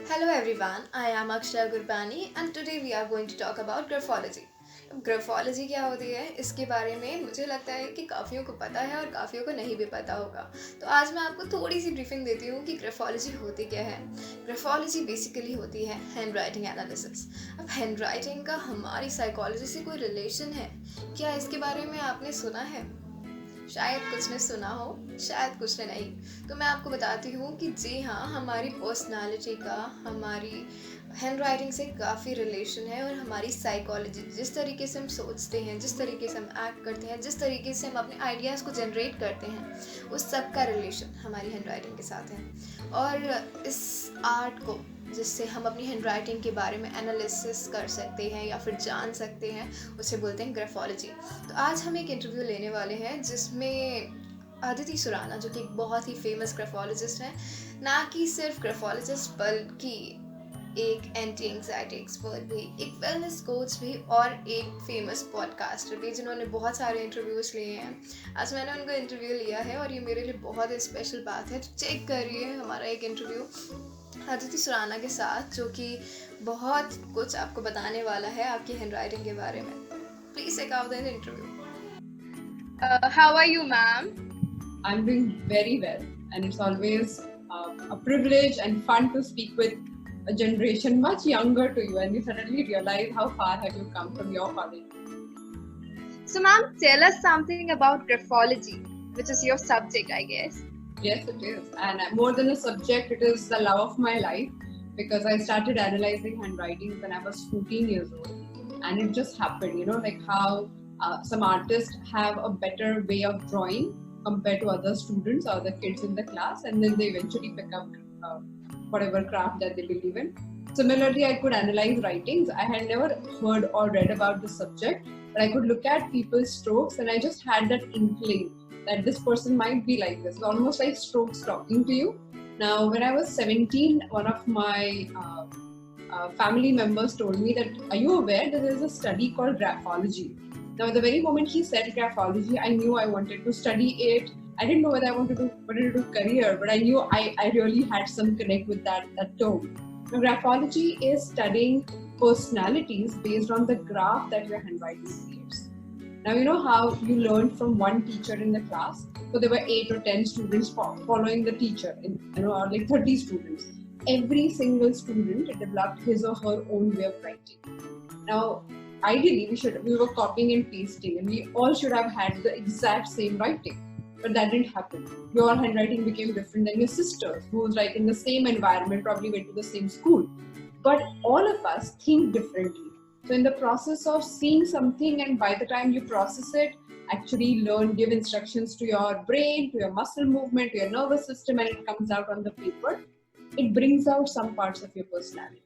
Hello everyone, I am Akshara Gurbani and today we are going to talk about graphology. अब graphology क्या होती है इसके बारे में मुझे लगता है कि काफ़ियों को पता है और काफ़ियों को नहीं भी पता होगा। तो आज मैं आपको थोड़ी सी ब्रीफिंग देती हूँ कि ग्राफोलॉजी होती क्या है। ग्राफोलॉजी बेसिकली होती है हैंड राइटिंग एनालिसिस। अब हैंड राइटिंग का हमारी साइकोलॉजी से कोई रिलेशन है क्या, इसके बारे में आपने सुना है? शायद कुछ ने सुना हो, शायद कुछ ने नहीं। तो मैं आपको बताती हूँ कि जी हाँ, हमारी पर्सनालिटी का हमारी हैंड राइटिंग से काफ़ी रिलेशन है और हमारी साइकोलॉजी, जिस तरीके से हम सोचते हैं, जिस तरीके से हम एक्ट करते हैं, जिस तरीके से हम अपने आइडियाज़ को जनरेट करते हैं, उस सब का रिलेशन हमारी हैंड राइटिंग के साथ है। और इस आर्ट को, जिससे हम अपनी हैंड राइटिंग के बारे में एनालिसिस कर सकते हैं या फिर जान सकते हैं, उसे बोलते हैं ग्राफोलॉजी। तो आज हम एक इंटरव्यू लेने वाले हैं जिसमें अदिति सुराना, जो कि एक बहुत ही फेमस ग्राफोलॉजिस्ट हैं, ना कि सिर्फ ग्राफोलॉजिस्ट बल्कि एक एंटी एंग्जाइटी एक्सपर्ट भी, एक वेलनेस कोच भी और एक फेमस पॉडकास्टर भी, जिन्होंने बहुत सारे इंटरव्यूज़ लिए हैं। आज मैंने उनका इंटरव्यू लिया है और ये मेरे लिए बहुत ही स्पेशल बात है। तो चेक करिए हमारा एक इंटरव्यू अदिति सुराना के साथ, जो कि बहुत कुछ आपको बताने वाला है आपकी हैंड राइटिंग के बारे में। Please check out the interview. How are you, ma'am? I'm doing very well, and it's always a privilege and fun to speak with a generation much younger to you, and you suddenly realize how far have you come from your college. So, ma'am, tell us something about graphology, which is your subject, I guess. Yes, it is, and more than a subject, it is the love of my life, because I started analyzing handwriting when I was 14 years old, and it just happened, like how some artists have a better way of drawing compared to other students or the kids in the class, and then they eventually pick up whatever craft that they believe in. Similarly, I could analyze writings. I had never heard or read about the subject, but I could look at people's strokes, and I just had that inkling that this person might be like this. It's almost like strokes talking to you. Now, when I was 17, one of my family members told me that, are you aware that there is a study called graphology? Now, the very moment he said graphology, I knew I wanted to study it. I didn't know whether I wanted to do career, but I knew I really had some connect with that term. Now, graphology is studying personalities based on the graph that your handwriting creates. Now, you know how you learned from one teacher in the class? So there were 8 or 10 students following the teacher, or like 30 students. Every single student developed his or her own way of writing. Now, ideally, we were copying and pasting, and we all should have had the exact same writing. But that didn't happen. Your handwriting became different than your sister's, who was like in the same environment, probably went to the same school. But all of us think differently. So in the process of seeing something, and by the time you process it, actually learn, give instructions to your brain, to your muscle movement, to your nervous system, and it comes out on the paper, it brings out some parts of your personality.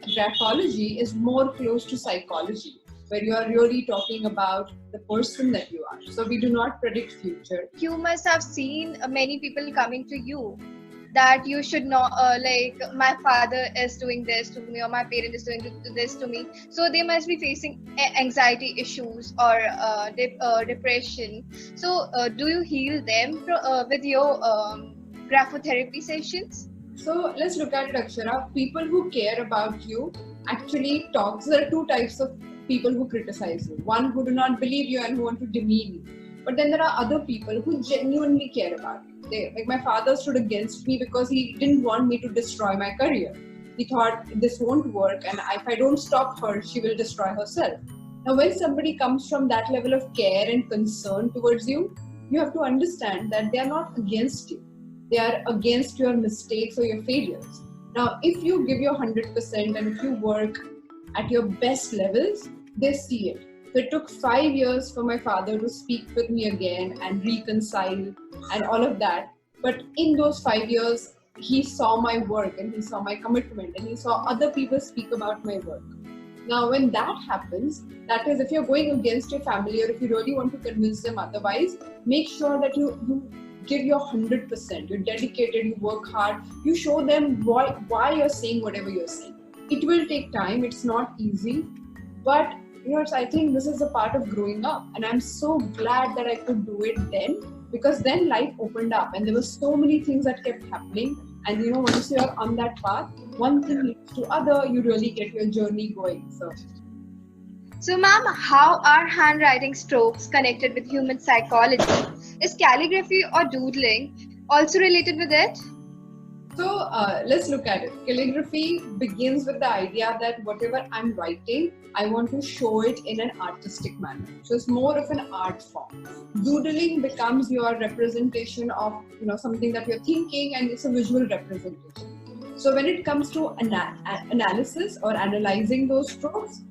Graphology is more close to psychology, where you are really talking about the person that you are. So we do not predict future. You must have seen many people coming to you that you should not, like, my father is doing this to me or my parent is doing this to me. So they must be facing anxiety issues or depression. So do you heal them with your graphotherapy sessions? So let's look at it, Akshara. People who care about you actually talk. So there are two types of people who criticize you. One who do not believe you and who want to demean you. But then there are other people who genuinely care about you. Like my father stood against me because he didn't want me to destroy my career. He thought this won't work, and if I don't stop her, she will destroy herself. Now, when somebody comes from that level of care and concern towards you, you have to understand that they are not against you. They are against your mistakes or your failures. Now, if you give your 100% and if you work at your best levels, they see it. So it took 5 years for my father to speak with me again and reconcile and all of that. But in those 5 years, he saw my work and he saw my commitment and he saw other people speak about my work. Now, when that happens, that is, if you're going against your family or if you really want to convince them otherwise, make sure that you give your 100%. You're dedicated, you work hard, you show them why you're saying whatever you're saying. It will take time, it's not easy, but I think this is a part of growing up, and I'm so glad that I could do it then, because then life opened up and there were so many things that kept happening, and once you're on that path, one thing leads to other, you really get your journey going. So, ma'am, how are handwriting strokes connected with human psychology? Is calligraphy or doodling also related with it? So let's look at it. Calligraphy begins with the idea that whatever I'm writing, I want to show it in an artistic manner. So it's more of an art form. Doodling becomes your representation of something that you're thinking, and it's a visual representation. So when it comes to analysis or analyzing those strokes,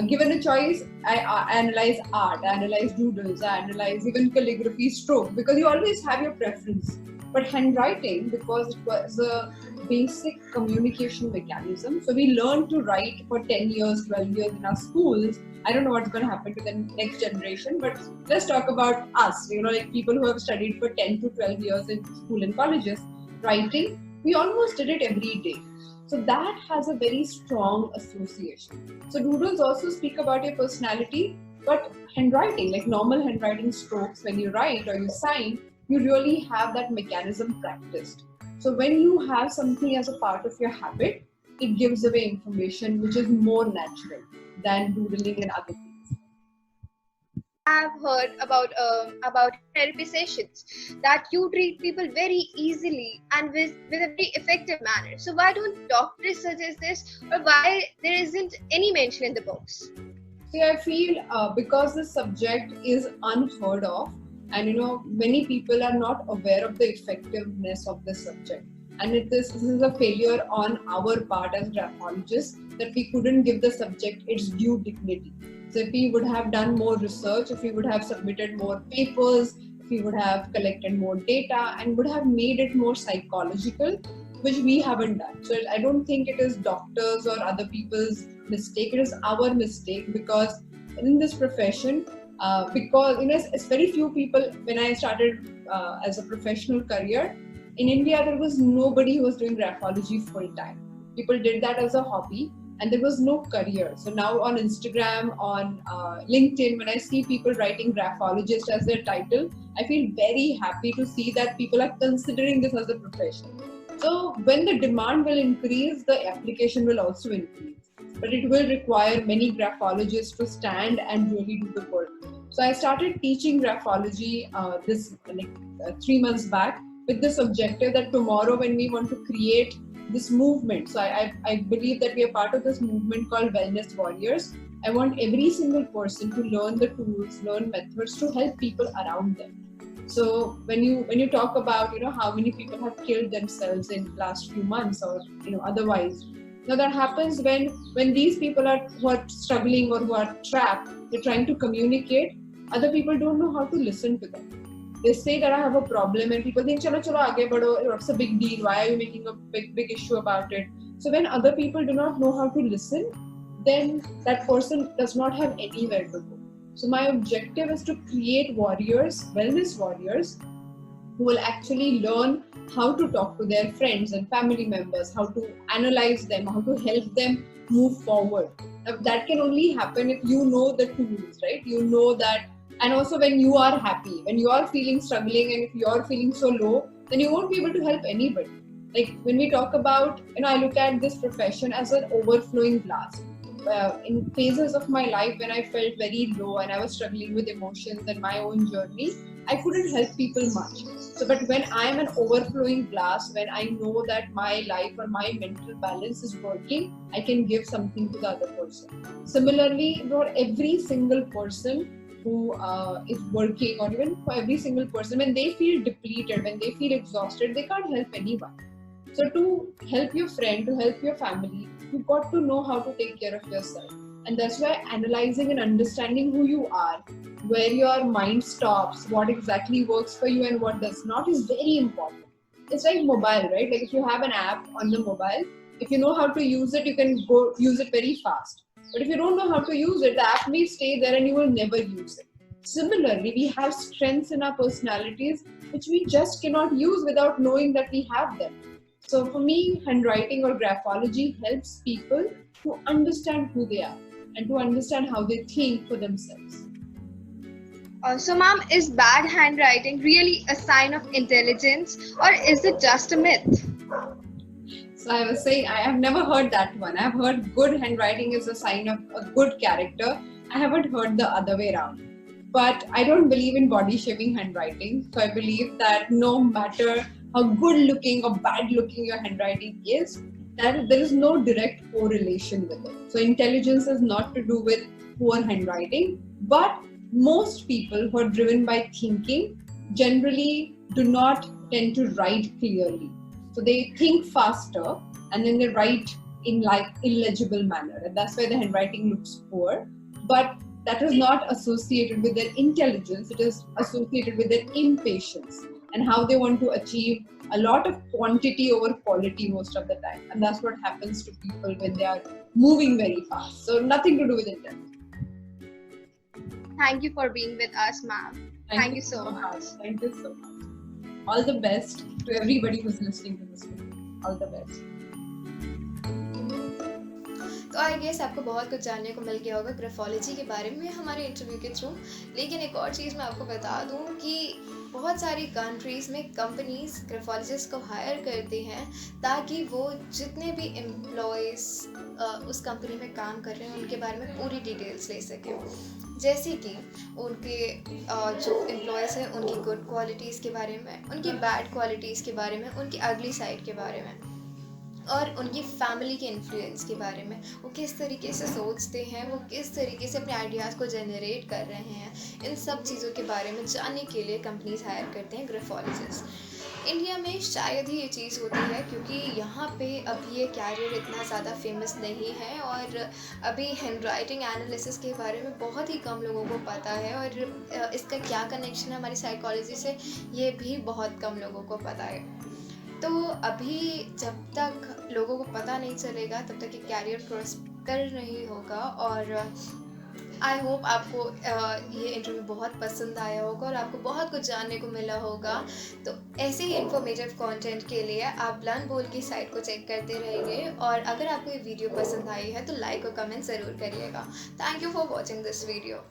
given a choice, I analyze art, I analyze doodles, I analyze even calligraphy stroke, because you always have your preference. But handwriting, because it was a basic communication mechanism, so we learn to write for 10 years, 12 years in our schools. I don't know what's going to happen to the next generation, but let's talk about us, like people who have studied for 10 to 12 years in school and colleges. Writing, we almost did it every day. So that has a very strong association. So doodles also speak about your personality, but handwriting, like normal handwriting strokes, when you write or you sign, you really have that mechanism practiced. So when you have something as a part of your habit, it gives away information which is more natural than doodling and other things. I've heard about therapy sessions that you treat people very easily and with a very effective manner. So why don't doctors suggest this, or why there isn't any mention in the books? See, I feel because the subject is unheard of, and many people are not aware of the effectiveness of this subject, and this is a failure on our part as graphologists, that we couldn't give the subject its due dignity. So if we would have done more research, if we would have submitted more papers, if we would have collected more data and would have made it more psychological, which we haven't done. So I don't think it is doctors or other people's mistake, it is our mistake, because in this profession, because it's very few people. When I started as a professional career in India, there was nobody who was doing graphology full time. People did that as a hobby, and there was no career. So now on Instagram, on LinkedIn, when I see people writing graphologist as their title, I feel very happy to see that people are considering this as a profession. So when the demand will increase, the application will also increase. But it will require many graphologists to stand and really do the work. So I started teaching graphology 3 months back, with this objective that tomorrow, when we want to create this movement, so I believe that we are part of this movement called Wellness Warriors. I want every single person to learn the tools, learn methods to help people around them. So when you talk about how many people have killed themselves in last few months, or otherwise, now that happens when these people who are struggling or who are trapped, they're trying to communicate, other people don't know how to listen to them. They say that I have a problem, and people think, chalo aage badho, what's a big deal, why are you making a big issue about it? So when other people do not know how to listen, then that person does not have anywhere to go. So my objective is to create warriors, wellness warriors, who will actually learn how to talk to their friends and family members, how to analyze them, how to help them move forward. Now, that can only happen if you know the tools, right? You know that, and also when you are happy, when you are feeling struggling, and if you are feeling so low, then you won't be able to help anybody. Like when we talk about, I look at this profession as an overflowing glass. In phases of my life when I felt very low and I was struggling with emotions and my own journey, I couldn't help people much. So, but when I am an overflowing glass, when I know that my life or my mental balance is working, I can give something to the other person. Similarly, for every single person who is working, or even for every single person, when they feel depleted, when they feel exhausted, they can't help anyone. So to help your friend, to help your family, you've got to know how to take care of yourself. And that's why analyzing and understanding who you are, where your mind stops, what exactly works for you and what does not, is very important. It's like mobile, right? Like if you have an app on the mobile, if you know how to use it, you can go use it very fast. But if you don't know how to use it, the app may stay there and you will never use it. Similarly, we have strengths in our personalities which we just cannot use without knowing that we have them. So for me, handwriting or graphology helps people to understand who they are and to understand how they think for themselves. So, ma'am, is bad handwriting really a sign of intelligence, or is it just a myth? So I was saying, I have never heard that one. I've heard good handwriting is a sign of a good character. I haven't heard the other way around. But I don't believe in body shaming handwriting. So I believe that no matter how good looking or bad looking your handwriting is, that there is no direct correlation with it. So intelligence is not to do with poor handwriting, but most people who are driven by thinking generally do not tend to write clearly. So they think faster and then they write in like illegible manner, and that's why the handwriting looks poor. But that is not associated with their intelligence, it is associated with their impatience and how they want to achieve a lot of quantity over quality most of the time. And that's what happens to people when they are moving very fast. So nothing to do with intelligence. Thank you for being with us, ma'am. Thank you so much. Thank you so much. All the best to everybody who's listening to this video. All the best. तो I guess आपको बहुत कुछ जानने को मिल गया होगा graphology के बारे में हमारे इंटरव्यू के थ्रू। लेकिन एक और चीज़ मैं आपको बता दूं कि बहुत सारी कंट्रीज़ में कंपनीज ग्राफोलॉजिस्ट को हायर करती हैं ताकि वो जितने भी एम्प्लॉयज़ उस कंपनी में काम कर रहे हैं उनके बारे में पूरी डिटेल्स ले सकें। जैसे कि उनके जो एम्प्लॉयज़ हैं उनकी गुड क्वालिटीज़ के बारे में, उनकी बैड क्वालिटीज़ के बारे में, उनकी अगली साइड के बारे में और उनकी फैमिली के इन्फ्लुएंस के बारे में, वो किस तरीके से सोचते हैं, वो किस तरीके से अपने आइडियाज़ को जनरेट कर रहे हैं, इन सब चीज़ों के बारे में जानने के लिए कंपनीज हायर करते हैं ग्राफोलॉजिस्ट। इंडिया में शायद ही ये चीज़ होती है क्योंकि यहाँ पे अभी ये कैरियर इतना ज़्यादा फेमस नहीं है और अभी हैंडराइटिंग एनालिसिस के बारे में बहुत ही कम लोगों को पता है और इसका क्या कनेक्शन है हमारी साइकोलॉजी से ये भी बहुत कम लोगों को पता है। तो अभी जब तक लोगों को पता नहीं चलेगा तब तक ये कैरियर प्रॉस्पर नहीं होगा। और आई होप आपको ये इंटरव्यू बहुत पसंद आया होगा और आपको बहुत कुछ जानने को मिला होगा। तो ऐसे ही इन्फॉर्मेटिव कंटेंट के लिए आप लर्न बोल की साइट को चेक करते रहिए और अगर आपको ये वीडियो पसंद आई है तो लाइक और कमेंट ज़रूर करिएगा। Thank you for watching this video.